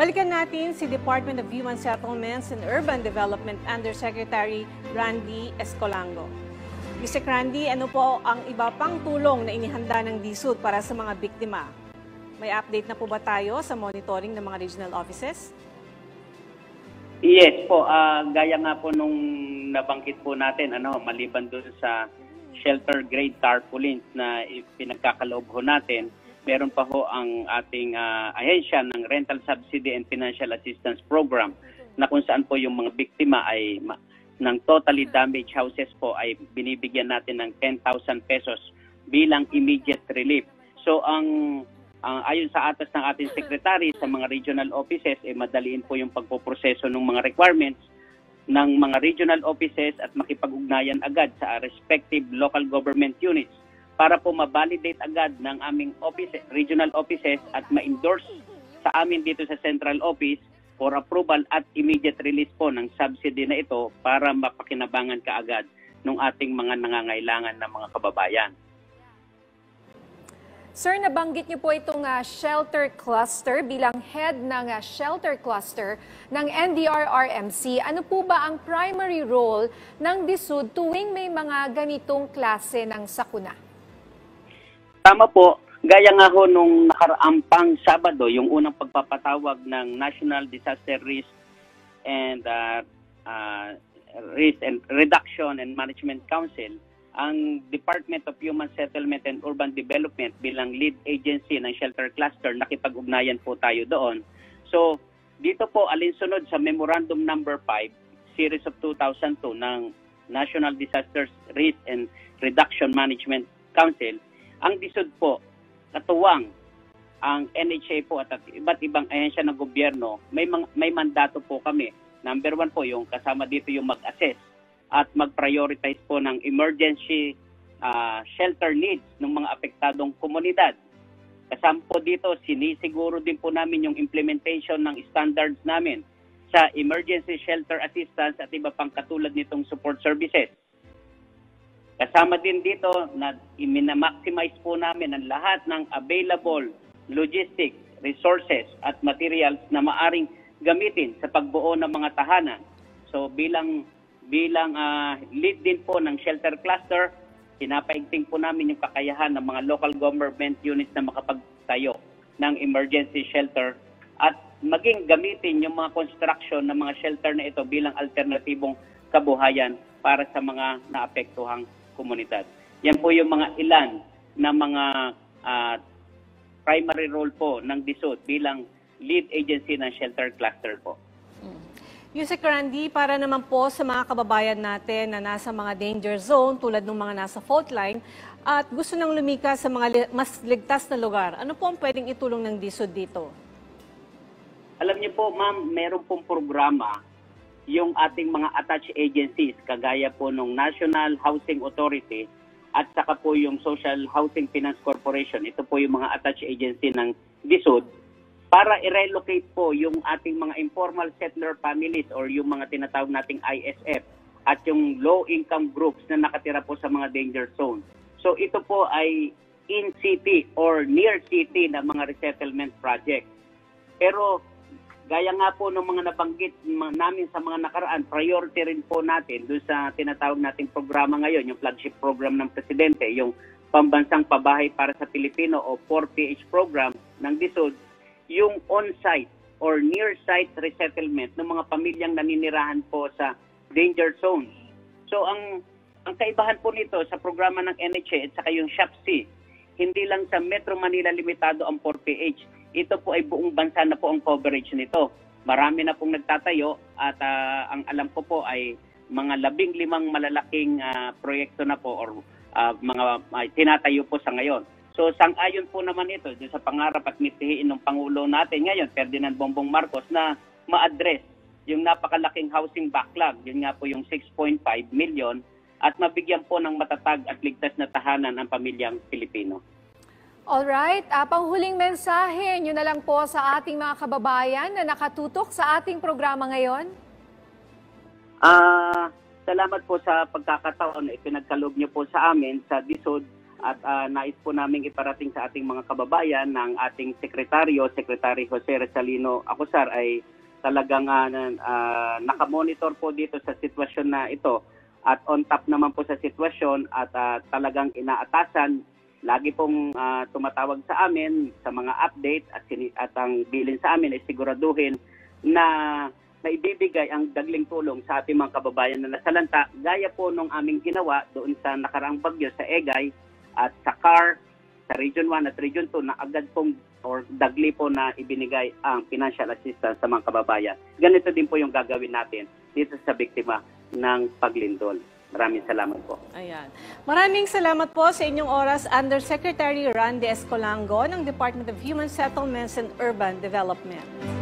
Balikan natin si Department of Human Settlements and Urban Development Undersecretary Randy Escolango. Mr. Randy, ano po ang iba pang tulong na inihanda ng DSUD para sa mga biktima? May update na po ba tayo sa monitoring ng mga regional offices? Yes po, gaya nga po nung nabanggit po natin, maliban doon sa shelter grade tarpaulins na pinagkakaloob ho natin, meron pa ho ang ating ahensya ng Rental Subsidy and Financial Assistance Program na kung saan po yung mga biktima ay ng totally damaged houses po ay binibigyan natin ng 10,000 pesos bilang immediate relief. So ayon sa atas ng ating secretary sa mga regional offices, madaliin po yung pagpoproseso ng mga requirements ng mga regional offices at makipag-ugnayan agad sa respective local government units para po ma-validate agad ng aming regional offices at ma-endorse sa amin dito sa central office for approval at immediate release po ng subsidy na ito para mapakinabangan kaagad ng ating mga nangangailangan na mga kababayan. Sir, nabanggit niyo po itong shelter cluster bilang head ng shelter cluster ng NDRRMC. Ano po ba ang primary role ng DSUD tuwing may mga ganitong klase ng sakuna? Tama po. Gaya nga ho nung nakaraang pang Sabado, yung unang pagpapatawag ng National Disaster Risk and Reduction and Management Council, ang Department of Human Settlement and Urban Development bilang lead agency ng shelter cluster, nakipag-ugnayan po tayo doon. So, dito po alinsunod sa Memorandum Number 5, Series of 2002 ng National Disaster Risk and Reduction Management Council, ang DSUD po, katuwang ang NHA po at iba't ibang ahensya ng gobyerno, may mandato po kami. Number 1 po, yung kasama dito yung mag-assess at mag-prioritize po ng emergency shelter needs ng mga apektadong komunidad. Kasama po dito, sinisiguro din po namin yung implementation ng standards namin sa emergency shelter assistance at iba pang katulad nitong support services. Kasama din dito na i-maximize po namin ang lahat ng available logistics, resources at materials na maaring gamitin sa pagbuo ng mga tahanan. So bilang lead din po ng shelter cluster, pinapaigting po namin yung kakayahan ng mga local government units na makapagtayo ng emergency shelter at maging gamitin yung mga construction ng mga shelter na ito bilang alternatibong kabuhayan para sa mga naapektuhang komunidad. Yan po yung mga ilan na mga primary role po ng DSUD bilang lead agency ng shelter cluster po. Yusek Randy, para naman po sa mga kababayan natin na nasa mga danger zone tulad ng mga nasa fault line at gusto nang lumikas sa mga mas ligtas na lugar, ano po ang pwedeng itulong ng DSUD dito? Alam niyo po, ma'am, meron pong programa yung ating mga attached agencies, kagaya po ng National Housing Authority at saka po yung Social Housing Finance Corporation. Ito po yung mga attached agency ng DSUD para i-relocate po yung ating mga informal settler families or yung mga tinatawag nating ISF at yung low-income groups na nakatira po sa mga danger zone. So ito po ay in-city or near-city na mga resettlement project. Pero gaya nga po ng mga nabanggit namin sa mga nakaraan, priority rin po natin doon sa tinatawag nating programa ngayon, yung flagship program ng Presidente, yung Pambansang Pabahay para sa Pilipino o 4PH program ng DSUD, yung on-site or near-site resettlement ng mga pamilyang naninirahan po sa danger zones. So ang kaibahan po nito sa programa ng NHA at saka yung SHAPC, hindi lang sa Metro Manila limitado ang 4PH. Ito po ay buong bansa na po ang coverage nito. Marami na pong nagtatayo at ang alam ko po ay mga 15 malalaking proyekto na po or mga tinatayo po sa ngayon. So sang-ayon po naman ito sa pangarap at mitihiin ng Pangulo natin ngayon, Ferdinand Bongbong Marcos, na ma-address yung napakalaking housing backlog. Yun nga po yung 6.5 million at mabigyan po ng matatag at ligtas na tahanan ang pamilyang Pilipino. Alright, panghuling mensahe nyo na lang po sa ating mga kababayan na nakatutok sa ating programa ngayon. Salamat po sa pagkakataon na ipinagkaloob niyo po sa amin sa DSUD. at nais po namin iparating sa ating mga kababayan ng ating Secretary Jose Rizalino Acosar ay talagang nakamonitor po dito sa sitwasyon na ito at on top naman po sa sitwasyon at talagang inaatasan. Lagi pong tumatawag sa amin sa mga update at ang bilin sa amin ay siguraduhin na naibibigay ang dagling tulong sa ating mga kababayan na nasalanta gaya po nung aming ginawa doon sa nakaraang bagyo sa Egay at sa CAR, sa Region 1 at Region 2 na agad pong or dagli po na ibinigay ang financial assistance sa mga kababayan. Ganito din po yung gagawin natin dito sa biktima ng paglindol. Maraming salamat po. Ayan. Maraming salamat po sa inyong oras, Undersecretary Randy Escolango ng Department of Human Settlements and Urban Development.